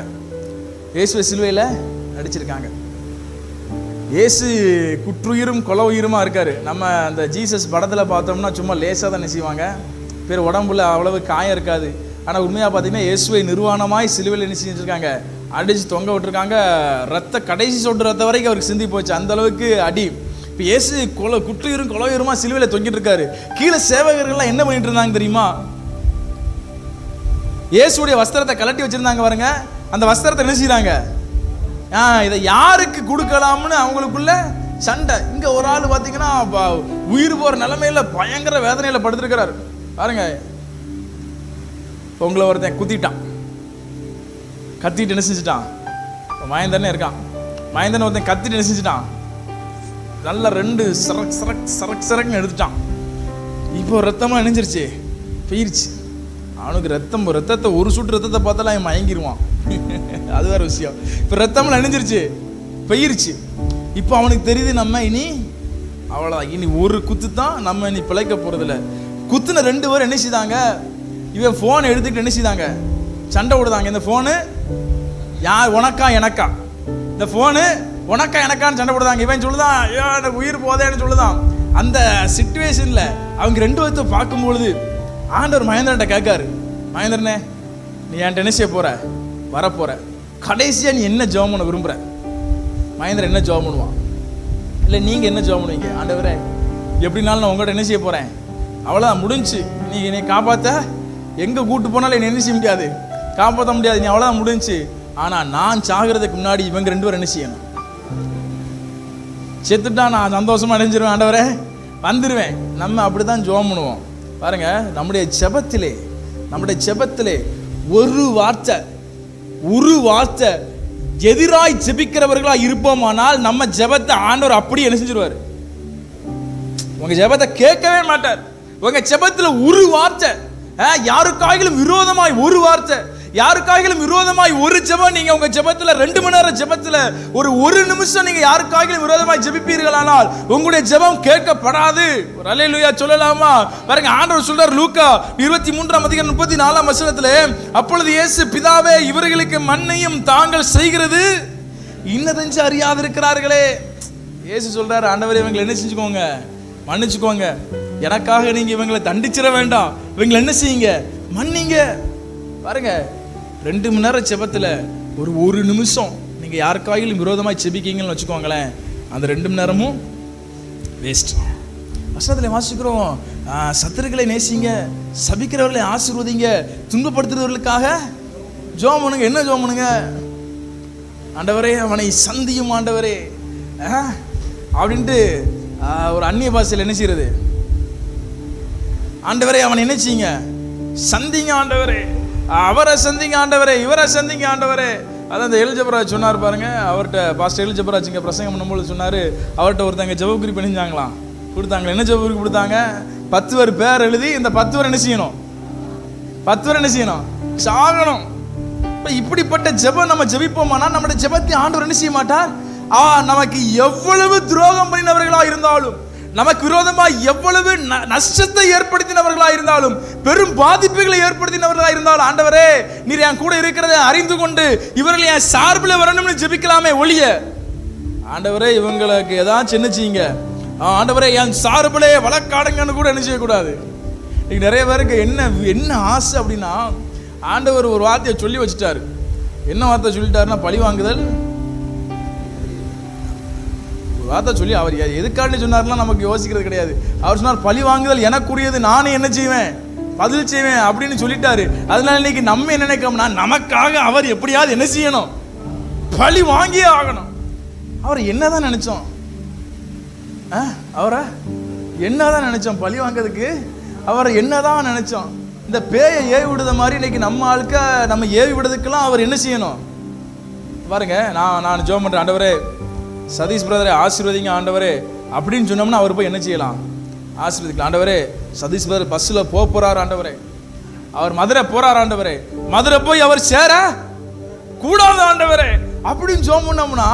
இயேசு குற்றுயிரும் கொலை உயிருமா இருக்காரு. நம்ம அந்த ஜீசஸ் படத்துல பார்த்தோம்னா சும்மா லேசா தான் செய்வாங்க, பேர் உடம்புல அவ்வளவு காயம் இருக்காது. ஆனா உண்மையா பார்த்தீங்கன்னா இயேசுவை நிர்வாணமாய் சிலுவையில் என்ன செஞ்சிருக்காங்க, அடிச்சு தொங்க விட்டுருக்காங்க. ரத்த கடைசி சொட்டு ரத்த வரைக்கும் அவருக்கு சிந்தி போச்சு, அந்த அளவுக்கு அடி. இப்போ இயேசு குற்றுயிரும் கொலையுருமா சிலுவையில் தொங்கிட்டு இருக்காரு. கீழே சேவகர்கள்லாம் என்ன பண்ணிட்டு இருந்தாங்க தெரியுமா? இயேசுடைய வஸ்திரத்தை கலட்டி வச்சிருந்தாங்க பாருங்க. அந்த வஸ்திரத்தை என்ன செய்யறாங்க, இதை யாருக்கு கொடுக்கலாம்னு அவங்களுக்குள்ள சண்டை. இங்க ஒரு ஆள் பாத்தீங்கன்னா உயிர் போற நிலைமையில பயங்கர வேதனையில படுத்திருக்கிறாரு. பாருங்க, உங்களை ஒருத்தன் குத்திட்டான், கத்திட்டு என்ன செஞ்சுட்டான், மயந்தனே இருக்கான். மயந்தன் ஒருத்தன் கத்திட்டு என்ன செஞ்சுட்டான், நல்ல 2 சரக்குன்னு எடுத்துட்டான். இப்போ ரத்தமா இணைஞ்சிருச்சு, போயிருச்சு. அவனுக்கு ரத்தத்தை ஒரு சுட்டு ரத்தத்தை பார்த்தாலும் அவன் மயங்கிடுவான். அது வேற விஷயம். இப்போ ரத்தம்லாம் இணைஞ்சிருச்சு, போயிருச்சு. இப்போ அவனுக்கு தெரியுது நம்ம இனி அவ்வளோதான், இனி ஒரு குத்து தான், நம்ம இனி பிழைக்க போறதில்ல. குத்துன 2 பேரும் என்ன செய்தாங்க, இவன் ஃபோன் எடுத்துக்கிட்டு என்ன செய்தாங்க, சண்டை விடுதாங்க. இந்த ஃபோனு யார், உனக்கா எனக்கா, இந்த ஃபோனு உனக்கா எனக்கான்னு சண்டை போடுதாங்க. இவன் சொல்லுதான், ஐயோ எனக்கு உயிர் போதேன்னு சொல்லுதான். அந்த சிச்சுவேஷன்ல அவங்க 2 பேர்த்த பார்க்கும்பொழுது ஆண்டவர் மகேந்திரன்ட்ட கேட்காரு, மகேந்திரனே, நீ என்கிட்ட என்ன செய்ய போற, வரப்போற, கடைசியா நீ என்ன ஜெபம் பண்ண விரும்புற? மகேந்திரன் என்ன ஜெபம் பண்ணுவான்? இல்லை நீங்க என்ன ஜெபம் பண்ணுவீங்க? ஆண்டவரே, எப்படினாலும் நான் உங்கள்கிட்ட என்ன செய்ய போறேன், அவ்வளோதான் முடிஞ்சு, நீ என்னை காப்பாற்ற எங்கே கூட்டு போனாலும் என்னை என்ன செய்ய முடியாது, காப்பாற்ற முடியாது, நீ அவ்வளோதான் முடிஞ்சு. ஆனால் நான் சாகிறதுக்கு முன்னாடி இவங்க 2 பேரும் என்ன செய்யணும்? செத்துட்டா நான் சந்தோஷமா அடைஞ்சிருவேன், ஆண்டவரே வந்துடுவேன். நம்ம அப்படி தான் ஜெபம் பண்ணுவோம். பாருங்க, நம்முடைய ஜெபத்திலே ஒரு வார்த்தை எதிராய் ஜெபிக்கிறவர்களா இருப்போமானால் நம்ம ஜெபத்தை ஆண்டவர் அப்படியே என்ன செஞ்சிருவார்? உங்க ஜெபத்தை கேட்கவே மாட்டார். உங்க ஜெபத்துல ஒரு வார்த்தை, யாருக்காகிலும் விரோதமாய் ஒரு வார்த்தை, யாருக்காகிலும் விரோதமாய் ஒரு ஜெபம், நீங்க உங்க ஜெபத்துல 2 மணி நேரம் ஜெபத்துல ஒரு நிமிஷம் நீங்க யாருக்காகிலும் விரோதமாய் ஜெபிப்பீர்களானால் உங்களுடைய ஜெபம் கேட்கப்படாது. ஒரு அல்லேலூயா சொல்லலாமா? பாருங்க, ஆண்டவர் சொல்றார் லூக்கா 23:34 அப்பொழுது இயேசு, பிதாவே, இவர்களுக்கு மன்னியும், தாங்கள் செய்கிறது இன்னதென்று அறியாதிருக்கிறார்களே. இயேசு சொல்றாரு, ஆண்டவரே இவங்களை என்ன செஞ்சுக்கோங்க, மன்னிச்சுக்கோங்க, எனக்காக நீங்க இவங்களை தண்டிச்சிட வேண்டாம், இவங்களை என்ன செய்யுங்க, மன்னிங்க. பாருங்க, 2 மணி நேரம் ஜெபத்துல ஒரு நிமிஷம் நீங்க யாருக்காகிலும் விரோதமாய் ஜெபிக்கீங்கன்னு வச்சுக்கோங்களேன், அந்த 2 மணி நேரமும் வேஸ்ட். வசனத்துல வாசிக்கிறோம், சத்துருக்களை நேசிங்க, சபிக்கிறவர்களை ஆசீர்வதிங்க, துன்பப்படுத்துறவர்களுக்காக ஜெபம் பண்ணுங்க. என்ன ஜெபம் பண்ணுங்க? ஆண்டவரே அவனை சந்தியும் ஆண்டவரே அப்படின்ட்டு ஒரு அந்நிய பாஷையில் என்ன செய்யறது? ஆண்டவரே அவனை என்ன செய்யுங்க, சந்திங்க ஆண்டவரே, அவரை சந்திங்க ஆண்டவரே, இவரை சந்திங்க ஆண்டவரே. அதான் இந்த எலிஜபராஜ் சொன்னார் பாருங்க, அவர்கிட்ட பாஸ்டர் எலிஜபராஜ் இங்கே பிரசங்கம் பண்ணும்போது சொன்னார், அவர்கிட்ட ஒருத்தங்க ஜெப குறிப்பு பண்ணிஞ்சாங்களாம், கொடுத்தாங்களா? என்ன ஜெப குறிப்பு கொடுத்தாங்க? 10 பேர் பேர் எழுதி, இந்த 10 பேர் என்ன செய்யணும், 10 பேர் என்ன செய்யணும், சாகணும். இப்படிப்பட்ட ஜெபம் நம்ம ஜெபிப்போமானா நம்முடைய ஜெபத்தை ஆண்டவர் என்ன செய்ய மாட்டார்? நமக்கு எவ்வளவு துரோகம் பண்ணினவர்களா இருந்தாலும், நமக்கு விரோதமா எவ்வளவு நஷ்டத்தை ஏற்படுத்தினவர்களா இருந்தாலும், பெரும் பாதிப்புகளை ஏற்படுத்தினவர்களா இருந்தாலும், ஆண்டவரே நீர் என் கூட இருக்கிறத அறிந்து கொண்டு இவர்கள் என் சார்பில் வரணும்னு ஜெபிக்கலாமே ஒழிய, ஆண்டவரே இவங்களுக்கு ஏதாச்சும் என்ன செய்யுங்க, ஆண்டவரே என் சார்பிலே வழக்காடுங்கன்னு கூட என்ன செய்யக்கூடாது. இன்னைக்கு நிறைய பேருக்கு என்ன ஆசை அப்படின்னா, ஆண்டவர் ஒரு வார்த்தையை சொல்லி வச்சுட்டாரு. என்ன வார்த்தை சொல்லிட்டாருன்னா, பழி வாங்குதல் வார்த்தை சொல்லி, அவர் எதுக்காண்டி சொன்னார்லாம் நமக்கு யோசிக்கிறது கிடையாது. அவர் சொன்னார், பழி வாங்குதல் எனக்குரியது, நானே என்ன செய்வேன், பதில் செய்வேன் அப்படின்னு சொல்லிட்டாரு. அதனால இன்னைக்கு நம்ம என்ன நினைக்கிறோம்னா, நமக்காக அவர் எப்படியாவது என்ன செய்யணும், பழி வாங்கியே ஆகணும். அவர் என்னதான் நினைச்சோம், அவரை என்னதான் நினைச்சோம், பழி வாங்கிறதுக்கு அவரை என்னதான் நினைச்சோம். இந்த பேயை ஏவி விடுத மாதிரி இன்னைக்கு நம்ம ஆளுக்க நம்ம ஏவி விடுறதுக்கெல்லாம் அவர் என்ன செய்யணும் பாருங்க. நான் ஜெபம் பண்றேன், ஆண்டவரே சதீஷ் பிரதரை ஆசீர்வதிங்க ஆண்டவரே அப்படின்னு சொன்னோம்னா அவர் போய் என்ன செய்யலாம், ஆசீர்வதிக்கலாம். ஆண்டவரே சதீஷ் பிரதர் பஸ்ஸில் போறார் ஆண்டவரே, அவர் மதுரை போறார் ஆண்டவரே, மதுரை போய் அவர் சேர கூடாது ஆண்டவரே அப்படின்னு ஜெபம் பண்ணோம்னா,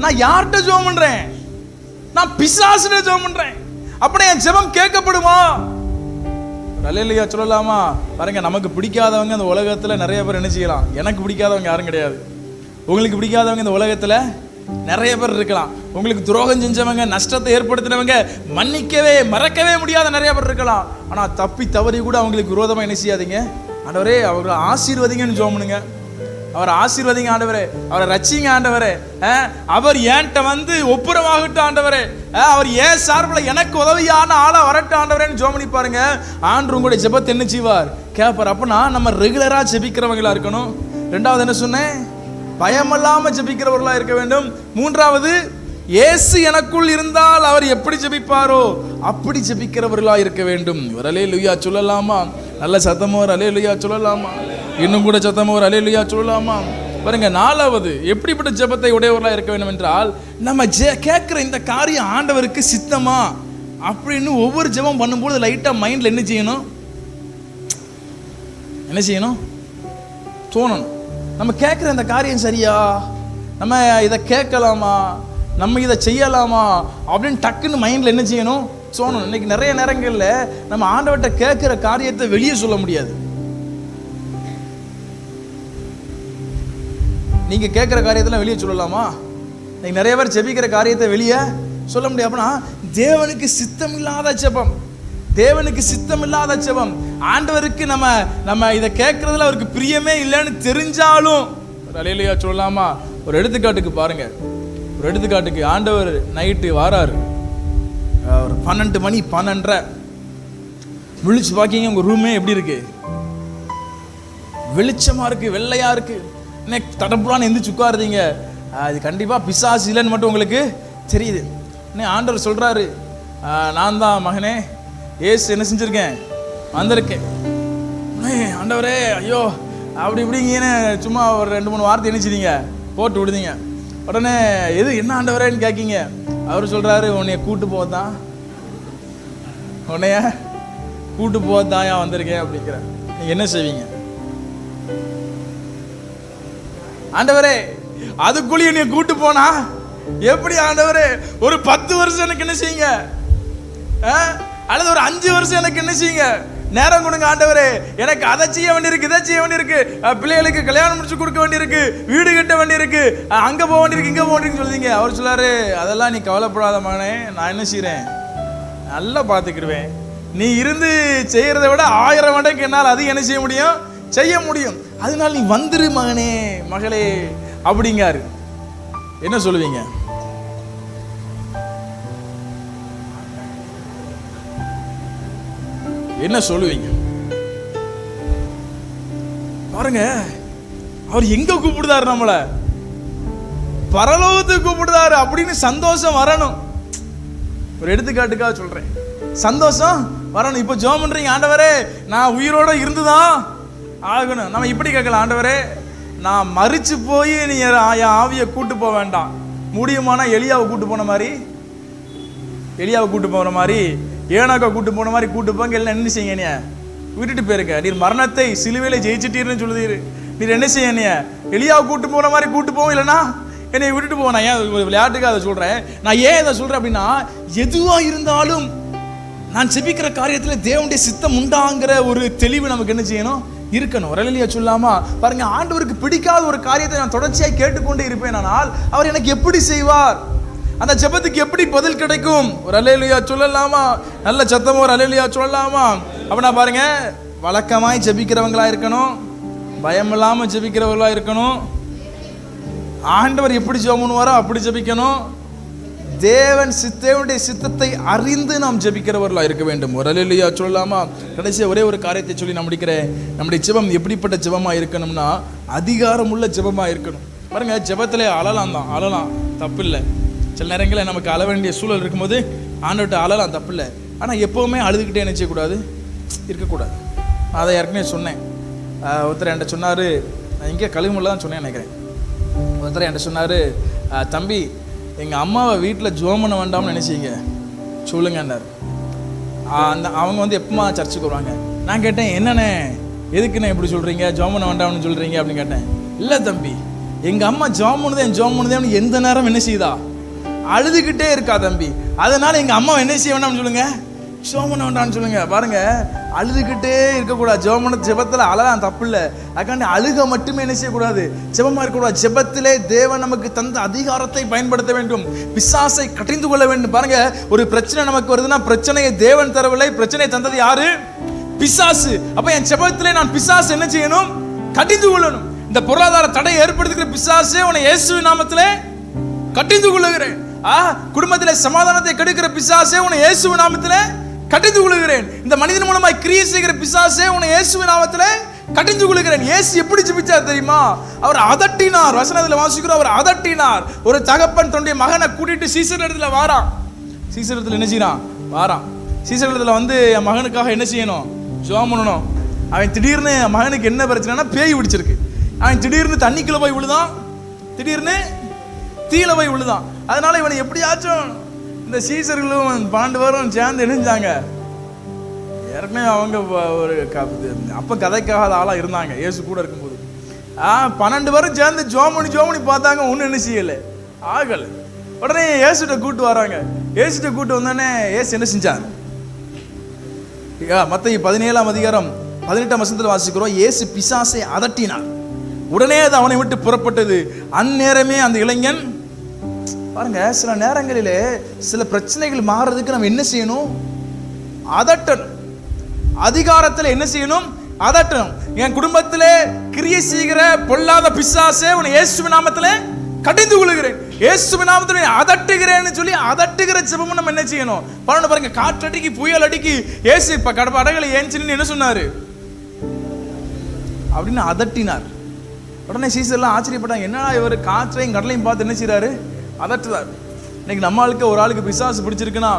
நான் யார்கிட்ட ஜெபம் பண்றேன், நான் பிசாசுகிட்ட ஜெபம் பண்றேன். அப்படியே என் ஜெபம் கேட்கப்படுமா? அல்லேலூயா சொல்லலாமா? பாருங்க, நமக்கு பிடிக்காதவங்க இந்த உலகத்துல நிறைய பேர் என்ன செய்யலாம். எனக்கு பிடிக்காதவங்க யாரும் கிடையாது, உங்களுக்கு பிடிக்காதவங்க இந்த உலகத்துல நிறைய பேர் இருக்கலாம். உங்களுக்கு துரோகம் செஞ்சவங்க, நஷ்டத்தை ஏற்படுத்தினவங்க, மறக்கவே முடியாத நிறைய பேர் இருக்கலாம். ஆனா தப்பி தவறி கூட அவங்களுக்கு விரோதமா என்ன செய்யாதீங்க. ஆண்டவரே அவர்களை ஆசீர்வதிங்கன்னு ஜெபம் பண்ணுங்க. அவரை ஆசீர்வதிங்க ஆண்டவரே, அவரை ரட்சிங்க ஆண்டவரே, அவர் ஏன்ட்ட வந்து ஒப்புரவாகட்டும் ஆண்டவரே, அவர் ஏன் சார்பில் எனக்கு உதவியான ஆளா வரட்டும் ஆண்டவரேன்னு ஜெபம் பண்ணி பாருங்க. ஆண்டவர் உங்களுடைய ஜெபத்தை என்ன செய்வார், கேட்பார். அப்பனா நம்ம ரெகுலரா ஜெபிக்கிறவங்களா இருக்கணும். 2வது என்ன சொன்னேன், பயமில்லாம ஜெபிக்கிறவர்களா இருக்க வேண்டும். 3வது, இயேசு எனக்குள் இருந்தால் அவர் எப்படி ஜெபிப்பாரோ அப்படி ஜெபிக்கிறவர்களா இருக்க வேண்டும். ஒரு அல்லேலூயா சொல்லலாமா? நல்ல சத்தமா ஒரு அல்லேலூயா சொல்லலாமா? இன்னும் கூட சத்தமா ஒரு அல்லேலூயா சொல்லலாமா? பாருங்க, 4வது, எப்படிப்பட்ட ஜெபத்தை உடையவர்களா இருக்க வேண்டும் என்றால், நம்ம கேட்கிற இந்த காரியம் ஆண்டவருக்கு சித்தமா அப்படின்னு ஒவ்வொரு ஜெபம் பண்ணும்போது லைட்டா மைண்ட்ல என்ன செய்யணும், தோணணும். நம்ம கேட்குற இந்த காரியம் சரியா, நம்ம இதை கேட்கலாமா, நம்ம இதை செய்யலாமா அப்படின்னு டக்குன்னு மைண்டில் என்ன செய்யணும், தோணணும். இன்னைக்கு நிறைய நேரங்களில் நம்ம ஆண்டவர்கிட்ட கேட்குற காரியத்தை வெளியே சொல்ல முடியாது. நீங்கள் கேட்குற காரியத்தெல்லாம் வெளியே சொல்லலாமா? இன்னைக்கு நிறைய பேர் ஜெபிக்கிற காரியத்தை வெளியே சொல்ல முடியாது. அப்படின்னா தேவனுக்கு சித்தம் இல்லாத ஜெபம், தேவனுக்கு சித்தம் இல்லாத ஜெபம். ஆண்டவருக்கு நம்ம இதை கேட்கறதுல அவருக்கு பிரியமே இல்லைன்னு தெரிஞ்சாலும் அல்லேலூயா சொல்லலாமா? ஒரு எடுத்துக்காட்டுக்கு பாருங்க, ஒரு எடுத்துக்காட்டுக்கு ஆண்டவர் நைட்டு வாராரு, ஒரு 12 மணி 12:30 விழிச்சு பார்க்கிங்க, உங்க ரூமே எப்படி இருக்கு? வெளிச்சமா இருக்கு, வெள்ளையா இருக்கு. இன்னைக்கு தடப்புறான்னு எந்திரிச்சு உட்காருதீங்க, அது கண்டிப்பா பிசாசு இல்லைன்னு மட்டும் உங்களுக்கு தெரியுது. இன்னும் ஆண்டவர் சொல்றாரு, நான் தான் மகனே ஏசு என்ன செஞ்சிருக்கேன், வந்திருக்கேன். ஆண்டவரே ஐயோ அப்படி இப்படிங்கன்னு சும்மா ஒரு 2-3 வார்த்தை நினைச்சிட்டீங்க, போட்டு விடுதீங்க. உடனே எது என்ன ஆண்டவரேன்னு கேட்கீங்க. அவர் சொல்றாரு, உன்னைய கூட்டு போதான், உன்னைய கூட்டு போதான் வந்திருக்கேன் அப்படிங்கிற. நீங்க என்ன செய்வீங்க? ஆண்டவரே அதுக்குள்ளே நீ கூட்டு போனா எப்படி ஆண்டவரே? ஒரு 10 வருஷம் எனக்கு என்ன செய்யுங்க, அல்லது ஒரு 5 வருஷம் எனக்கு என்ன செய்யுங்க, நேரம் கொடுங்க ஆண்டவரே. எனக்கு அதை செய்ய வேண்டியிருக்கு, இதை செய்ய வேண்டியிருக்கு, பிள்ளைகளுக்கு கல்யாணம் முடிச்சு கொடுக்க வேண்டியிருக்கு, வீடு கட்ட வேண்டியிருக்கு, அங்க போக வேண்டியிருக்கு, இங்க போக வேண்டியிருக்கு சொல்லுவீங்க. அவர் சொல்லாரு, அதெல்லாம் நீ கவலைப்படாத மகனே, நான் என்ன செய்யறேன், நல்லா பார்த்துக்கிடுவேன். நீ இருந்து செய்யறதை விட 1000 மடங்கு என்னால் அது என்ன செய்ய முடியும், செய்ய முடியும். அதனால நீ வந்துரு மகனே மகளே அப்படிங்காரு. என்ன சொல்லுவீங்க? என்ன சொல்லுவீங்க? பாருங்க, அவர் எங்க கூப்பிடுதாரு, நம்மள பரலோகத்துக்கு கூப்பிடுதாரு அப்படின்னு சந்தோஷம் வரணும். ஒரு எடுத்துக்காட்டுக்காக சொல்றேன், சந்தோஷம் வரணும். இப்ப ஜெபம் பண்றீங்க, ஆண்டவரே நான் உயிரோட இருந்துதான் ஆகணும். நம்ம இப்படி கேட்கலாம், ஆண்டவரே நான் மரிச்சு போய் நீ என் ஆவியை கூட்டு போக வேண்டாம், முடியுமானா எலியாவை கூட்டு போன மாதிரி, எலியாவை கூட்டு போன மாதிரி, ஏனாக்கா கூட்டு போன மாதிரி கூட்டு போங்க. எல்லாம் என்ன செய்யுங்க, நீ விட்டுட்டு போயிருக்க, நீர் மரணத்தை சிலுவையில ஜெயிச்சிட்டீர்னு சொல்லுதீரு. நீர் என்ன செய்ய, நீ எலியாவை கூட்டு போன மாதிரி கூட்டு போவோம், இல்லைன்னா என்னை விட்டுட்டு போவேன். நான் ஏன் விளையாட்டுக்கு அதை சொல்றேன், நான் ஏன் இதை சொல்றேன் அப்படின்னா, எதுவா இருந்தாலும் நான் செபிக்கிற காரியத்தில் தேவனுடைய சித்தம் உண்டாங்கிற ஒரு தெளிவு நமக்கு என்ன செய்யணும், இருக்கணும். அல்லேலூயா சொல்லாமா? பாருங்க, ஆண்டவருக்கு பிடிக்காத ஒரு காரியத்தை நான் தொடர்ச்சியாக கேட்டுக்கொண்டே இருப்பேன், ஆனால் அவர் எனக்கு எப்படி செய்வார், அந்த ஜெபத்துக்கு எப்படி பதில் கிடைக்கும்? ஒரு அல்லேலூயா சொல்லலாமா? நல்ல சத்தமா ஒரு அல்லேலூயா சொல்லலாமா? அப்படின்னா பாருங்க, வழக்கமாய் ஜெபிக்கிறவங்களா இருக்கணும், பயம் இல்லாம ஜெபிக்கிறவங்களா இருக்கணும், ஆண்டவர் எப்படி ஜெபம் பண்ணுவாரோ அப்படி ஜெபிக்கணும், தேவனுடைய சித்தத்தை அறிந்து நாம் ஜெபிக்கிறவர்களா இருக்க வேண்டும். ஒரு அல்லேலூயா சொல்லலாமா? கடைசியா ஒரே ஒரு காரியத்தை சொல்லி நான் முடிக்கிறேன். நம்முடைய ஜெபம் எப்படிப்பட்ட ஜெபமா இருக்கணும்னா, அதிகாரம் உள்ள ஜெபமா இருக்கணும். பாருங்க, ஜெபத்திலே அழலாம் தான், அழலாம் தப்பு இல்லை. சில நேரங்களில் நமக்கு அழ வேண்டிய சூழல் இருக்கும்போது ஆண்டவர்கிட்ட அழலாம், தப்பு இல்லை. ஆனால் எப்போவுமே அழுதுகிட்டே என்ன செய்யக்கூடாது, இருக்கக்கூடாது. நான் அதை ஏற்கனவே சொன்னேன். ஒருத்தர் என்கிட்ட சொன்னார், நான் இங்கே கழுகுமல்ல தான் சொன்னேன் நினைக்கிறேன். ஒருத்தர் என்கிட்ட சொன்னார், தம்பி எங்கள் அம்மாவை வீட்டில் ஜெபம் பண்ண வேண்டாம்னு நினைச்சிங்க சொல்லுங்கன்னார். அவங்க வந்து எப்பமா சர்ச்சுக்கு வருவாங்க. நான் கேட்டேன், என்னண்ணே எதுக்குண்ணே இப்படி சொல்கிறீங்க, ஜெபம் பண்ண வேண்டாம்னு சொல்கிறீங்க அப்படின்னு கேட்டேன். இல்லை தம்பி, எங்கள் அம்மா ஜெபம் பண்ணுதே எந்த நேரம் என்ன செய்யுதா, அழுதுகிட்டே இருக்கா தம்பி. அதனால எங்கள் அம்மா என்ன செய்ய வேண்டாம்னு சொல்லுங்க, ஜெபம் பண்ண வேண்டாம்னு சொல்லுங்க. பாருங்க, அழுதுகிட்டே இருக்கக்கூடாது. ஜெபத்தில் அழலாம் தப்பு இல்லை, அதுக்காண்டி அழுக மட்டுமே என்ன செய்யக்கூடாது, ஜெபமாக இருக்கக்கூடாது. ஜெபத்திலே தேவன் நமக்கு தந்த அதிகாரத்தை பயன்படுத்த வேண்டும், பிசாசை கடிந்து கொள்ள வேண்டும். பாருங்க, ஒரு பிரச்சனை நமக்கு வருதுன்னா பிரச்சனையை தேவன் தரவில்லை, பிரச்சனை தந்தது யாரு, பிசாசு. அப்ப என் ஜெபத்திலே நான் பிசாசு என்ன செய்யணும், கடிந்து கொள்ளணும். இந்த பொருளாதார தடை ஏற்படுத்துகிற பிசாசே உன்னை இயேசுவின் நாமத்திலே கடிந்து கொள்ளுகிறேன். குடும்பத்திலே சமாதானத்தை கெடுக்கிற பிசாசே உன்னை இயேசுவின் நாமத்திலே கடிந்து கொள்ளுகிறேன். இந்த மனிதன் மூலமாய் கிரியை செய்கிற பிசாசே உன்னை இயேசுவின் நாமத்திலே கடிந்து கொள்ளுகிறேன். இயேசு எப்படி ஜெபிச்சார் தெரியுமா? அவர் அதட்டினார். வசனத்தில் வாசிக்கிறோம், அவர் அதட்டினார். ஒரு தகப்பன் தன்னுடைய மகனை கூட்டிட்டு சீசர் இடத்துல வாரான். சீசர் இடத்துல என்ன செய்யறான், வாரான். சீசர் இடத்துல வந்து என் மகனுக்காக என்ன செய்யணும், ஜெபம் பண்ணணும். அவன் திடீர்னு மகனுக்கு என்ன பிரச்சனைனா, பேய் பிடிச்சிருக்கு. அவன் திடீர்னு தண்ணிக்குள்ள போய் விழுதான், திடீர்னு தீல போய் விழுதான். அதனால இவனை எப்படியாச்சும் இந்த சீசர்களும் 12 பேரும் சேர்ந்து இணைஞ்சாங்க. ஏற்கனவே அவங்க ஒரு அப்ப கதைக்காகாத ஆளா இருந்தாங்க இயேசு கூட இருக்கும்போது. 12 பேரும் சேர்ந்து ஜோமணி பார்த்தாங்க, ஒன்றும் என்ன செய்யலை, ஆகலை. உடனே இயேசுட்ட கூட்டு வராங்க. இயேசுட்ட கூட்டு வந்தோடனே இயேசு என்ன செஞ்சாங்க, மத்தேயு 17ஆம் அதிகாரம் 18ஆம் வசனத்தில் வாசிக்கிறோம், இயேசு பிசாசை அதட்டினார். உடனே அது அவனை விட்டு புறப்பட்டது. அந்நேரமே அந்த இளைஞன், பாருங்க, சில நேரங்களிலே சில பிரச்சனைகள் மாறுறதுக்கு நம்ம என்ன செய்யணும், அதட்டணும். அதிகாரத்தில் என்ன செய்யணும்? அதட்டணும். என் குடும்பத்திலே கிரியை செய்கிற பொல்லாத பிசாசே உன்னை இயேசுவின் நாமத்திலே கடிந்து கொள்கிறேன், இயேசுவின் நாமத்திலே அதட்டுகிறேன்னு சொல்லி அதட்டுகிற ஜெபம் நம்ம என்ன செய்யணும்? பரவாயில்ல பாருங்க, காற்றடிக்கு புயல் அடிக்கி இயேசு இப்ப கடலை ஏஞ்சின்னு என்ன சொன்னாரு அப்படின்னு அதட்டினார். உடனே சீசர்லாம் ஆச்சரியப்பட்டாங்க, என்னடா இவர் காற்றையும் கடலையும் பார்த்து என்ன செய்யறாரு? அதட்டுறாரு. இன்னைக்கு நம்ம ஆளுக்கு ஒரு ஆளுக்கு பிசாசு பிடிச்சிருக்குன்னா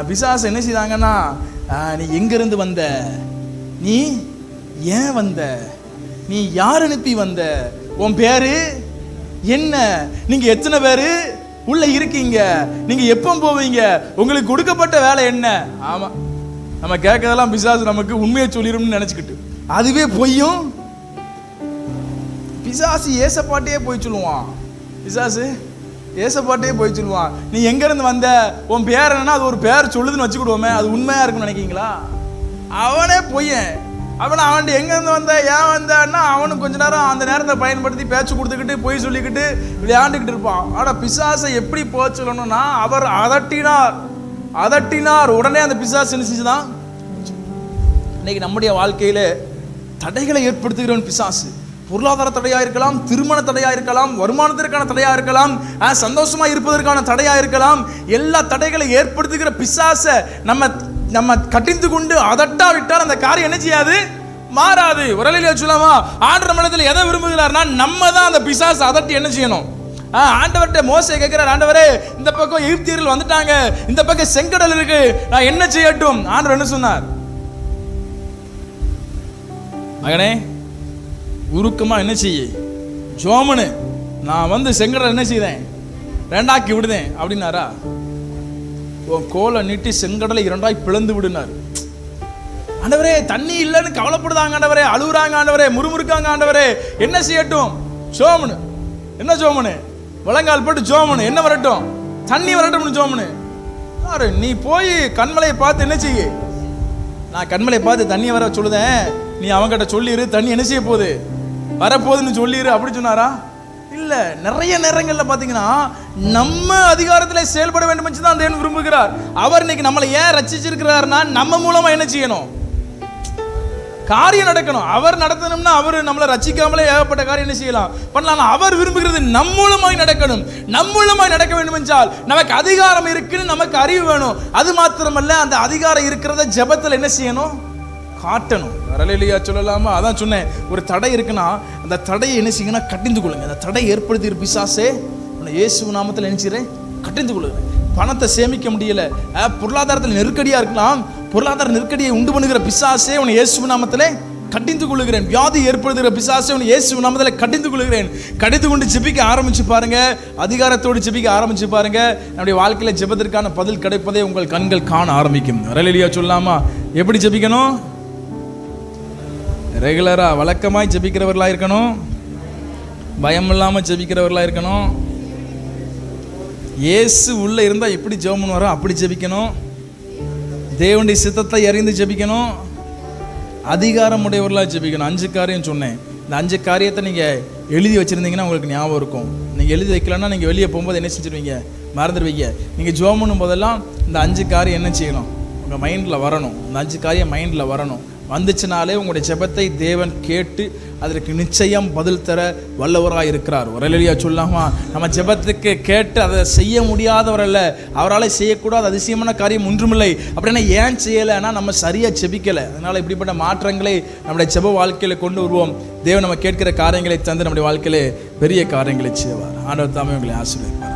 பிசாசு என்ன செய்தாங்கன்னா, நீ எங்கிருந்து வந்த, நீ ஏன் வந்த, நீ யார் அனுப்பி வந்த, உன் பேரு என்ன, நீங்க எத்தனை பேரு உள்ள இருக்கீங்க, நீங்க எப்போ போவீங்க, உங்களுக்கு கொடுக்கப்பட்ட வேலை என்ன. ஆமா, நம்ம கேட்கறதெல்லாம் பிசாசு நமக்கு உண்மையை சொல்லிடும்னு நினைச்சுக்கிட்டு அதுவே பொய்யும். பிசாசு ஏசப்பாட்டையே போய் சொல்லுவான். பிசாசு ஏசப்பாட்டையே போய் சொல்லுவான். நீ எங்க இருந்து வந்த, உன் பேர் என்னன்னா அது ஒரு பேர் சொல்லுதுன்னு வச்சுக்கிடுவோமே, அது உண்மையா இருக்குன்னு நினைக்கிறீங்களா? அவனே பொய்யன். அவன் எங்க இருந்து வந்த, ஏன் வந்தன்னா அவனுக்கு கொஞ்ச நேரம் அந்த நேரத்தை பயன்படுத்தி பேச்சு கொடுத்துக்கிட்டு பொய் சொல்லிக்கிட்டு விளையாண்டுக்கிட்டு இருப்பான். ஆனா பிசாசை எப்படி போக சொல்லணும்னா, அவர் அதட்டினார் உடனே அந்த பிசாசு என்ன செஞ்சுதான். இன்னைக்கு நம்முடைய வாழ்க்கையில தடைகளை ஏற்படுத்துகிறவன் பிசாசு. பொருளாதார தடையா இருக்கலாம், திருமண தடையா இருக்கலாம், வருமானத்திற்கான தடையா இருக்கலாம், சந்தோஷமா இருப்பதற்கான தடையா இருக்கலாம். எல்லா தடைகளை ஏற்படுத்துகிற பிசாசை நம்ம கட்டிந்து கொண்டு அதட்டாவிட்டால் அந்த காரியம் என்ன செய்யாது? மாறாது. உரலிலே சொல்லாமா, ஆண்டவர் நம்மிடத்தில் எதை விரும்புகிறார்னா, நம்ம தான் அந்த பிசாசை அதட்டி என்ன செய்யணும்? ஆண்டவர்கிட்ட மோசே கேட்கிறார், ஆண்டவரே இந்த பக்கம் எகிப்தியர்கள் வந்துட்டாங்க, இந்த பக்கம் செங்கடல் இருக்கு, நான் என்ன செய்யட்டும்? ஆண்டவர் என்ன சொன்னார்? மகனே உருக்கமா என்ன செய்ய, ஜோமனு, நான் வந்து செங்கடல் என்ன செய்தேன்? ரெண்டாக்கி விடுதேன் அப்படின்னாரா? உன் கோலை நீட்டி செங்கடலை இரண்டாய் பிளந்து விடுனார். ஆண்டவரே தண்ணி இல்லைன்னு கவலைப்படுதாங்க ஆண்டவரே, அழுகுறாங்க ஆண்டவரே, முறுமுறுக்காங்க ஆண்டவரே, என்ன செய்யட்டும்? ஜோமனு. என்ன ஜோமனு? வழங்கால் போட்டு ஜோமனு. என்ன வரட்டும்? தண்ணி வரட்டும் ஜோமனு. நீ போய் கண்மலையை பார்த்து என்ன செய்ய, நான் கண்மலையை பார்த்து தண்ணியை வர சொல்லுதேன், நீ அவங்ககிட்ட சொல்லிடு, தண்ணி என்ன செய்ய போகுது? வரப்போகுதுன்னு சொல்லிடு அப்படி சொன்னாரா? இல்ல. நிறைய நேரங்கள்ல பாத்தீங்கன்னா நம்ம அதிகாரத்தில் செயல்பட வேண்டும் தான் தேவன் விரும்புகிறார். அவர் இன்னைக்கு நம்மளை ஏன் ரட்சிச்சிருக்கிறார்னா, நம்ம மூலமா என்ன செய்யணும்? காரியம் நடக்கணும். அவர் நடத்தணும்னா அவர் நம்மளை ரட்சிக்காமலே ஏகப்பட்ட காரியம் என்ன செய்யலாம், பண்ணலாம். அவர் விரும்புகிறது நம் மூலமாய் நடக்கணும். நம் மூலமாய் நடக்க வேண்டும் என்றால் நமக்கு அதிகாரம் இருக்குன்னு நமக்கு அறிவு வேணும். அது மாத்திரமல்ல, அந்த அதிகாரம் இருக்கிறத ஜெபத்தில் என்ன செய்யணும்? காட்டணும். வரலையா சொல்லலாமா? அதான் சொன்னேன், ஒரு தடை இருக்குன்னா அந்த தடையை என்ன செய்யணும்? கட்டிந்து கொள்ளுங்க. அந்த தடை ஏற்படுத்திய பிசாசே இயேசு நாமத்தில் நினைச்சிறேன், கட்டிந்து கொள்ளுங்க. பணத்தை சேமிக்க முடியல, பொருளாதாரத்தில் நெருக்கடியா இருக்கலாம், பொருளாதார நெருக்கடியை உண்டு பண்ணுகிற பிசாசே உன்னை இயேசு நாமத்திலே கட்டிந்து கொள்ளுகிறேன். வியாதி ஏற்படுத்துகிற பிசாசை உன்னை இயேசு நாமத்திலே கட்டிந்து கொள்ளுகிறேன். கடிந்து கொண்டு ஜெபிக்க ஆரம்பிச்சு பாருங்க, அதிகாரத்தோடு ஜெபிக்க ஆரம்பிச்சு பாருங்க. நம்முடைய வாழ்க்கையில ஜெபத்திற்கான பதில் கிடைப்பதை உங்கள் கண்கள் காண ஆரம்பிக்கும். வரலையா சொல்லாமா? எப்படி ஜெபிக்கணும்? ரெகுலரா வழக்கமாய் ஜெபிக்கிறவர்களா இருக்கணும், பயம் இல்லாம ஜெபிக்கிறவர்களா இருக்கணும். இயேசு உள்ள இருந்தா எப்படி ஜெபம் பண்ணுவாரோ அப்படி ஜெபிக்கணும். தேவனுடைய சித்தத்தை அறிந்து ஜெபிக்கணும். அதிகாரம் உடையவர்களா ஜெபிக்கணும். 5 காரியம் சொன்னேன். இந்த 5 காரியத்தை நீங்க எழுதி வச்சிருந்தீங்கன்னா உங்களுக்கு ஞாபகம் இருக்கும். நீங்க எழுதி வைக்கலன்னா நீங்க வெளியே போகும்போது என்ன செஞ்சிருவீங்க? மறந்துடுவீங்க. நீங்க ஜெபம் பண்ணும் போதெல்லாம் இந்த 5 காரியம் என்ன செய்யணும்? உங்க மைண்ட்ல வரணும். இந்த 5 காரியம் மைண்ட்ல வரணும். வந்துச்சுனாலே உங்களுடைய ஜெபத்தை தேவன் கேட்டு அதற்கு நிச்சயம் பதில் தர வல்லவராக இருக்கிறார். வரலையா சொல்லாமா? நம்ம ஜெபத்துக்கு கேட்டு அதை செய்ய முடியாதவர் அல்ல, அவரால் செய்யக்கூடாத அதிசயமான காரியம் ஒன்றுமில்லை. அப்படின்னா ஏன் செய்யலைன்னா நம்ம சரியாக ஜெபிக்கலை. அதனால் இப்படிப்பட்ட மாற்றங்களை நம்முடைய ஜெப வாழ்க்கையில் கொண்டு வருவோம். தேவன் நம்ம கேட்கிற காரியங்களை தந்து நம்முடைய வாழ்க்கையிலே பெரிய காரியங்களை செய்வார். ஆண்டவர் தாமே உங்களை ஆசீர்வதிப்பார்.